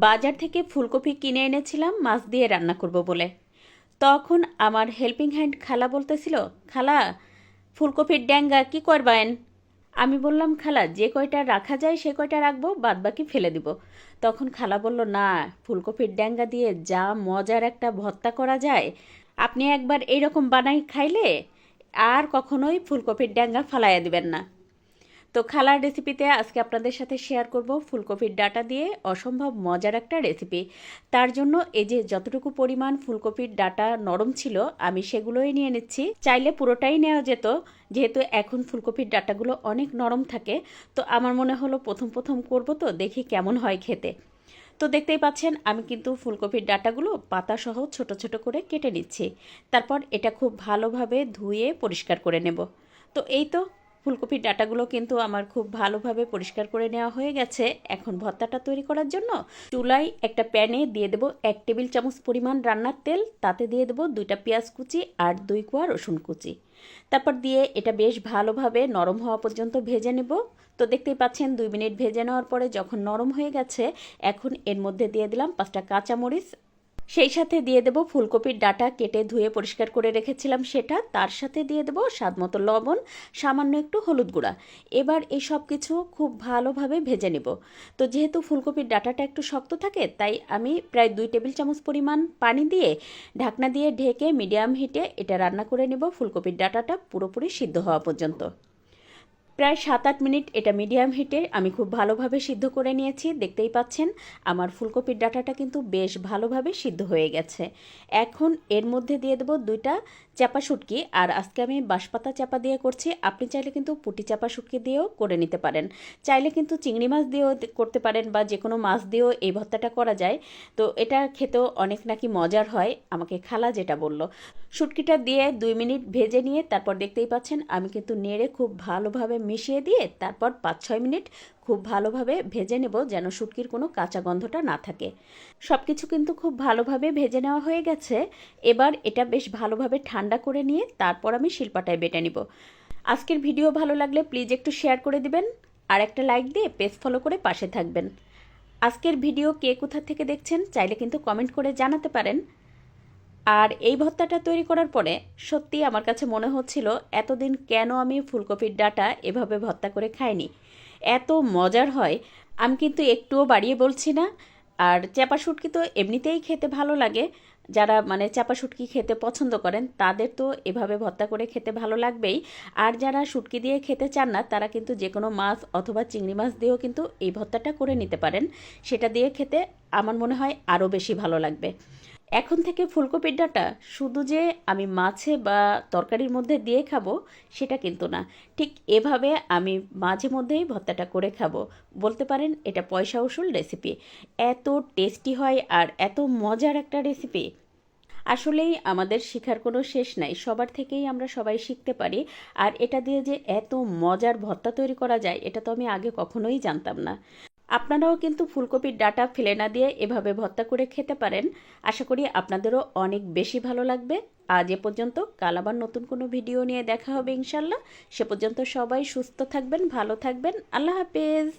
বাজার থেকে ফুলকপি কিনে এনেছিলাম মাছ দিয়ে রান্না করব বলে। তখন আমার হেল্পিং হ্যান্ড খালা বলতেছিল, খালা ফুলকপির ড্যাঙ্গা কি করবেন? আমি বললাম, খালা যে কয়টা রাখা যায় সে কয়টা রাখবো, বাদ বাকি ফেলে দিব। তখন খালা বলল, না, ফুলকপির ড্যাঙ্গা দিয়ে যা মজার একটা ভর্তা করা যায়, আপনি একবার এইরকম বানাই খাইলে আর কখনোই ফুলকপির ড্যাঙ্গা ফালাইয়া দিবেন না। তো খালার রেসিপিতে আজকে আপনাদের সাথে শেয়ার করব ফুলকপির ডাঁটা দিয়ে অসম্ভব মজার একটা রেসিপি। তার জন্য এই যে যতটুকু পরিমাণ ফুলকপির ডাঁটা নরম ছিল আমি সেগুলোই নিয়ে নিচ্ছি। চাইলে পুরোটাই নেওয়া যেত, যেহেতু এখন ফুলকপির ডাঁটাগুলো অনেক নরম থাকে। তো আমার মনে হলো প্রথম প্রথম করব, তো দেখি কেমন হয় খেতে। তো দেখতেই পাচ্ছেন আমি কিন্তু ফুলকপির ডাঁটাগুলো পাতাসহ ছোট ছোট করে কেটে নিচ্ছি। তারপর এটা খুব ভালোভাবে ধুয়ে পরিষ্কার করে নেব। তো এই তো ফুলকপির ডাঁটাগুলো কিন্তু আমার খুব ভালোভাবে পরিষ্কার করে নেওয়া হয়ে গেছে। এখন ভর্তাটা তৈরি করার জন্য চুলায় একটা প্যানে দিয়ে দেবো 1 টেবিল চামচ পরিমাণ রান্নার তেল। তাতে দিয়ে দেবো 2টা পেঁয়াজ কুচি আর 2 কোয়া রসুন কুচি। তারপর দিয়ে এটা বেশ ভালোভাবে নরম হওয়া পর্যন্ত ভেজে নেব। তো দেখতেই পাচ্ছেন 2 মিনিট ভেজে নেওয়ার পরে যখন নরম হয়ে গেছে, এখন এর মধ্যে দিয়ে দিলাম 5টা কাঁচামরিচ। সেই সাথে দিয়ে দেব ফুলকপির ডাঁটা কেটে ধুয়ে পরিষ্কার করে রেখেছিলাম সেটা। তার সাথে দিয়ে দেব স্বাদমতো লবণ, সামান্য একটু হলুদ গুঁড়া। এবার এই সব কিছু খুব ভালোভাবে ভেজে নেব। তো যেহেতু ফুলকপির ডাঁটাটা একটু শক্ত থাকে, তাই আমি প্রায় 2 টেবিল চামচ পরিমাণ পানি দিয়ে ঢাকনা দিয়ে ঢেকে মিডিয়াম হিটে এটা রান্না করে নেব ফুলকপির ডাঁটাটা পুরোপুরি সিদ্ধ হওয়া পর্যন্ত। প্রায় 7-8 মিনিট এটা মিডিয়াম হিটে আমি খুব ভালোভাবে সিদ্ধ করে নিয়েছি। দেখতেই পাচ্ছেন আমার ফুলকপির ডাঁটাটা কিন্তু বেশ ভালোভাবে সিদ্ধ হয়ে গেছে। এখন এর মধ্যে দিয়ে দেবো 2টা চাপা শুটকি। আর আজকে আমি বাঁশপাতা চাপা দিয়ে করছি, আপনি চাইলে কিন্তু পুঁটি চাপা শুটকি দিয়েও করে নিতে পারেন। চাইলে কিন্তু চিংড়ি মাছ দিয়েও করতে পারেন, বা যে কোনো মাছ দিয়েও এই ভর্তাটা করা যায়। তো এটা খেতেও অনেক নাকি মজার হয়, আমাকে খালা যেটা বলল। শুটকিটা দিয়ে 2 মিনিট ভেজে নিয়ে তারপর দেখতেই পাচ্ছেন আমি কিন্তু নেড়ে খুব ভালোভাবে মিশিয়ে দিয়ে তারপর 5-6 মিনিট খুব ভালোভাবে ভেজে নেব, যেন শুটকির কোনো কাঁচা গন্ধটা না থাকে। সব কিছু কিন্তু খুব ভালোভাবে ভেজে নেওয়া হয়ে গেছে। এবার এটা বেশ ভালোভাবে ঠান্ডা করে নিয়ে তারপর আমি শিলপাটায় বেটে নিব। আজকের ভিডিও ভালো লাগলে প্লিজ একটু শেয়ার করে দিবেন, আর একটা লাইক দিয়ে পেজ ফলো করে পাশে থাকবেন। আজকের ভিডিও কে কোথা থেকে দেখছেন চাইলে কিন্তু কমেন্ট করে জানাতে পারেন। আর এই ভর্তাটা তৈরি করার পরে সত্যি আমার কাছে মনে হচ্ছিল এতদিন কেন আমি ফুলকপির ডাঁটা এভাবে ভর্তা করে খাইনি, এত মজার হয়। আমি কিন্তু একটুও বাড়িয়ে বলছি না। আর চাপা শুটকি তো এমনিতেই খেতে ভালো লাগে, যারা মানে চাপা শুটকি খেতে পছন্দ করেন তাদের তো এভাবে ভর্তা করে খেতে ভালো লাগবেই। আর যারা শুটকি দিয়ে খেতে চান না তারা কিন্তু যে কোনো মাছ অথবা চিংড়ি মাছ দিয়েও কিন্তু এই ভর্তাটা করে নিতে পারেন। সেটা দিয়ে খেতে আমার মনে হয় আরও বেশি ভালো লাগবে। এখন থেকে ফুলকপির ডাঁটা শুধু যে আমি মাছে বা তরকারির মধ্যে দিয়ে খাবো সেটা কিন্তু না, ঠিক এভাবে আমি মাঝে মধ্যেই ভর্তাটা করে খাবো। বলতে পারেন এটা পয়সা উসুল রেসিপি। এত টেস্টি হয় আর এত মজার একটা রেসিপি। আসলেই আমাদের শেখার কোনো শেষ নাই, সবার থেকেই আমরা সবাই শিখতে পারি। আর এটা দিয়ে যে এত মজার ভর্তা তৈরি করা যায় এটা তো আমি আগে কখনোই জানতাম না। আপনারাও কিন্তু ফুলকপির ডাঁটা ফেলে না দিয়ে এভাবে ভর্তা করে খেতে পারেন। আশা করি আপনাদেরও অনেক বেশি ভালো লাগবে। আজ এ পর্যন্ত, কাল আবার নতুন কোনো ভিডিও নিয়ে দেখা হবে ইনশাল্লাহ। সে পর্যন্ত সবাই সুস্থ থাকবেন, ভালো থাকবেন। আল্লাহ হাফেজ।